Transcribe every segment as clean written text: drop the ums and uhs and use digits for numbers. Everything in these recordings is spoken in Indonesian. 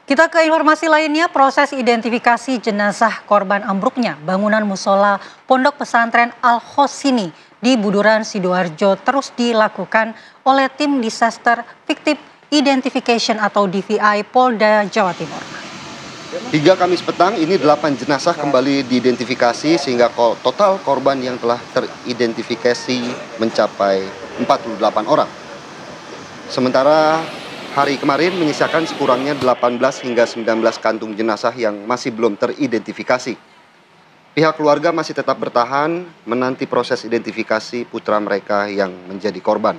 Kita ke informasi lainnya, proses identifikasi jenazah korban ambruknya bangunan musola Pondok Pesantren Al-Hosini di Buduran, Sidoarjo terus dilakukan oleh tim Disaster Victim Identification atau DVI Polda Jawa Timur. Hingga Kamis petang, ini 8 jenazah kembali diidentifikasi sehingga total korban yang telah teridentifikasi mencapai 48 orang. Sementara hari kemarin menyisakan sekurangnya 18 hingga 19 kantung jenazah yang masih belum teridentifikasi. Pihak keluarga masih tetap bertahan menanti proses identifikasi putra mereka yang menjadi korban.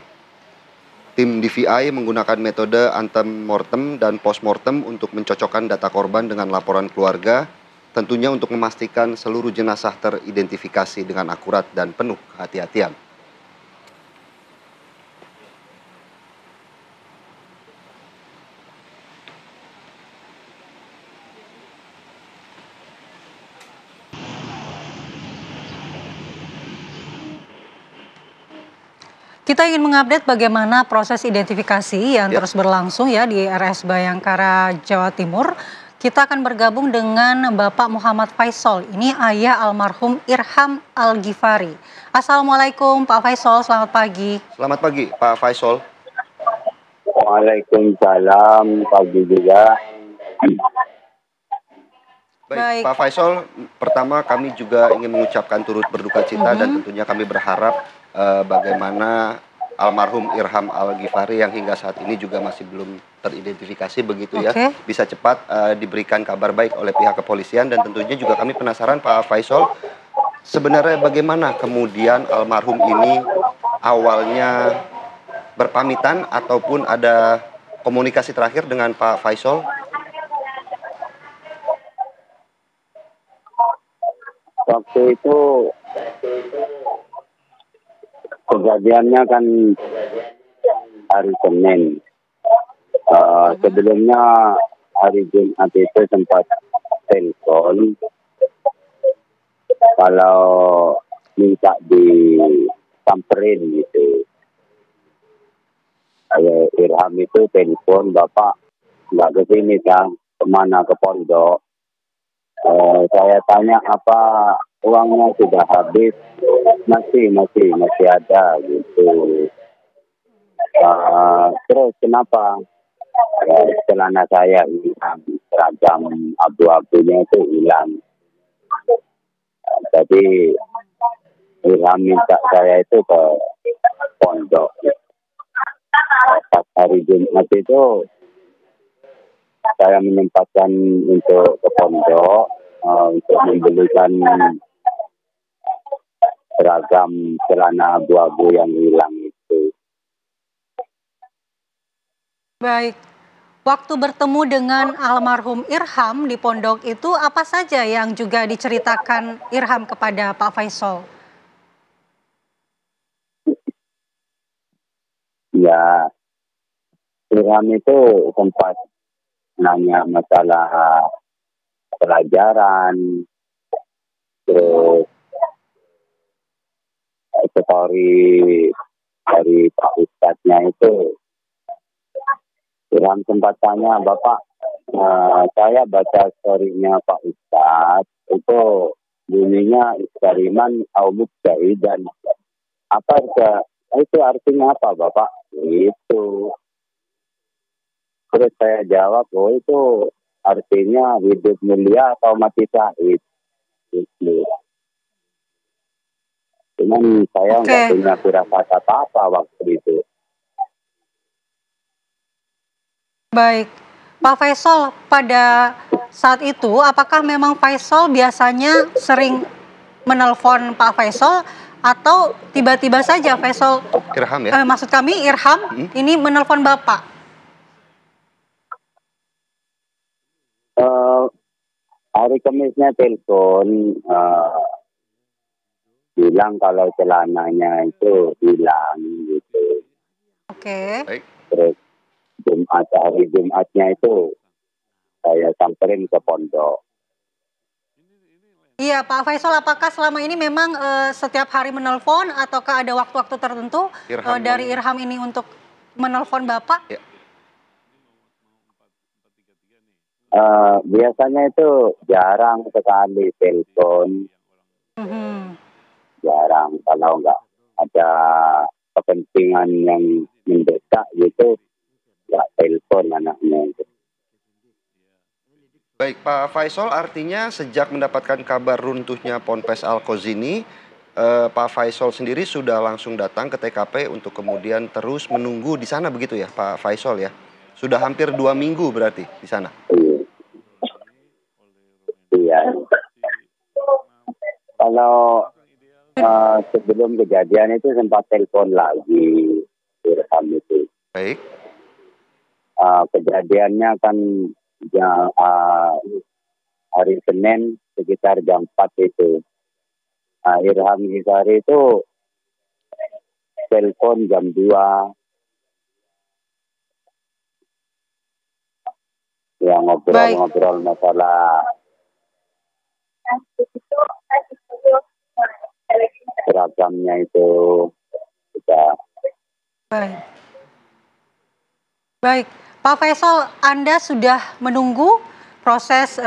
Tim DVI menggunakan metode antemortem dan postmortem untuk mencocokkan data korban dengan laporan keluarga, tentunya untuk memastikan seluruh jenazah teridentifikasi dengan akurat dan penuh kehati-hatian. Kita ingin mengupdate bagaimana proses identifikasi yang terus berlangsung ya di RS Bayangkara, Jawa Timur. Kita akan bergabung dengan Bapak Muhammad Faisal. Ini ayah almarhum Irham Al-Ghifari. Assalamualaikum Pak Faisal, selamat pagi. Selamat pagi Pak Faisal. Waalaikumsalam, pagi juga. Baik, Pak Faisal, pertama kami juga ingin mengucapkan turut berduka cita dan tentunya kami berharap bagaimana almarhum Irham Al-Ghifari yang hingga saat ini juga masih belum teridentifikasi begitu ya, bisa cepat diberikan kabar baik oleh pihak kepolisian. Dan tentunya juga kami penasaran Pak Faisal, sebenarnya bagaimana kemudian almarhum ini awalnya berpamitan ataupun ada komunikasi terakhir dengan Pak Faisal? Waktu itu kejadiannya kan hari Senin. Sebelumnya hari Jumat itu sempat telepon kalau minta disamperin gitu. Irham itu telepon, Bapak nggak ke sini kan, kemana, ke pondok. Saya tanya apa uangnya sudah habis, masih ada gitu. Terus kenapa? Celana saya hilang, seragam abu-abunya itu hilang. Jadi Irham minta saya itu ke pondok. Pas hari Jumat itu saya menyempatkan untuk ke pondok untuk membelikan seragam celana abu-abu yang hilang itu. Baik, waktu bertemu dengan almarhum Irham di pondok itu apa saja yang juga diceritakan Irham kepada Pak Faisal? Ya, Irham itu sempat nanya masalah pelajaran, terus story dari Pak Ustadznya itu. Irham sempat tanya, Bapak, saya baca story-nya Pak Ustadz, itu bunyinya eksperimen Aumuk dan apa itu artinya apa Bapak? Itu. Terus saya jawab, oh itu artinya hidup mulia atau mati syahid. Gitu. Cuman saya nggak punya firasat apa-apa waktu itu. Baik, Pak Faisal, pada saat itu apakah memang Faisal biasanya sering menelpon Pak Faisal atau tiba-tiba saja Faisal, Irham ya? Maksud kami Irham ini menelpon Bapak? Hari Kamisnya telepon, bilang kalau celananya itu hilang gitu. Baik. Terus hari Jumatnya itu saya samperin ke pondok. Iya Pak Faisal, apakah selama ini memang setiap hari menelpon ataukah ada waktu-waktu tertentu dari Irham ini untuk menelpon Bapak? Ya. Biasanya itu jarang sekali telepon, Mhm. jarang kalau nggak ada kepentingan yang mendesak gitu, nggak telepon anaknya. Baik, Pak Faisal, artinya sejak mendapatkan kabar runtuhnya Ponpes Al-Khozini, Pak Faisal sendiri sudah langsung datang ke TKP untuk kemudian terus menunggu di sana begitu ya, Pak Faisal ya? Sudah hampir 2 minggu berarti di sana. Iya. Kalau sebelum kejadian itu sempat telepon lagi Irham itu. Baik, Kejadiannya kan hari Senin sekitar jam 4 itu. Irham Ghifari itu telepon jam 2 yang Baik, ngobrol-ngobrol masalah seragamnya itu. Kita baik. Baik, Pak Faisal, Anda sudah menunggu proses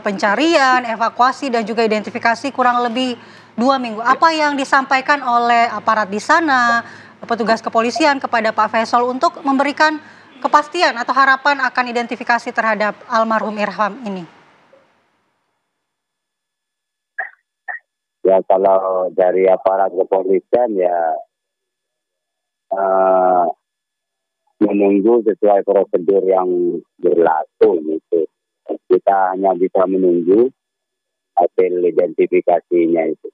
pencarian, evakuasi, dan juga identifikasi kurang lebih 2 minggu. Apa yang disampaikan oleh aparat di sana, petugas kepolisian kepada Pak Faisal untuk memberikan kepastian atau harapan akan identifikasi terhadap almarhum Irham ini? ya kalau dari aparat kepolisian ya eh, menunggu sesuai prosedur yang berlaku gitu. Kita hanya bisa menunggu hasil identifikasinya itu.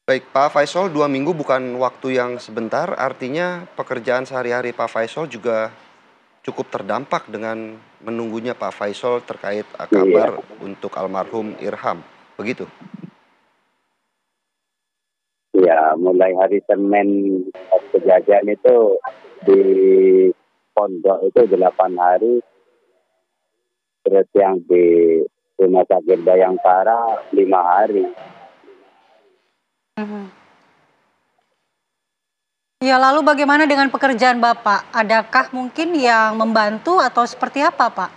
baik Pak Faisal, 2 minggu bukan waktu yang sebentar, artinya pekerjaan sehari-hari Pak Faisal juga cukup terdampak dengan menunggunya Pak Faisal terkait Iya, kabar untuk almarhum Irham, begitu? ya mulai hari Senin pas kejadian itu di pondok itu 8 hari, terus yang di Rumah Sakit Bayangkara 5 hari. Mhm. Ya, lalu bagaimana dengan pekerjaan Bapak? Adakah mungkin yang membantu atau seperti apa, Pak?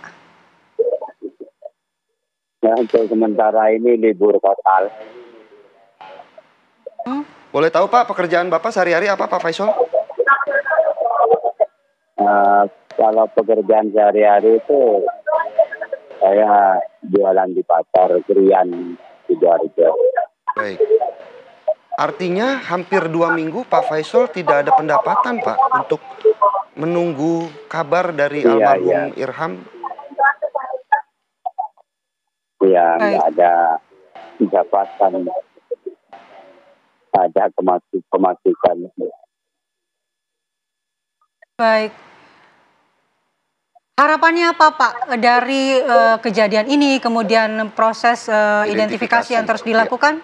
Nah, untuk sementara ini libur total. Hmm? Boleh tahu Pak, pekerjaan Bapak sehari-hari apa Pak Faisal? Eh, Kalau pekerjaan sehari-hari itu saya jualan di pasar Krian Sidoarjo. Baik. Artinya hampir 2 minggu Pak Faisal tidak ada pendapatan Pak untuk menunggu kabar dari Iya, iya. almarhum Irham. Ya, nggak Baik, ada pendapatan, ada pemasukan. baik. Harapannya apa, Pak, dari kejadian ini, kemudian proses identifikasi yang terus Identifikasi, ya. dilakukan?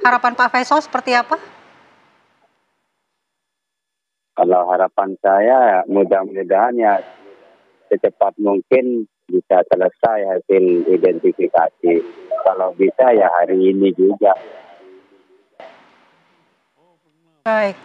Harapan Pak Faisal seperti apa? Kalau harapan saya mudah-mudahan ya secepat mungkin bisa selesai hasil identifikasi. Kalau bisa ya hari ini juga. Baik.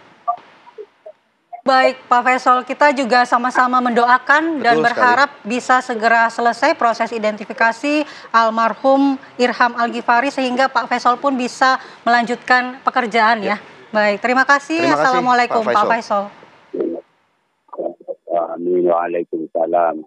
Baik, Pak Faisal, kita juga sama-sama mendoakan dan Betul sekali. berharap bisa segera selesai proses identifikasi almarhum Irham Al-Ghifari sehingga Pak Faisal pun bisa melanjutkan pekerjaan ya. Baik, terima kasih. Terima kasih, Assalamualaikum, Pak Pak Faisal. Faisal. Amin. Waalaikumsalam.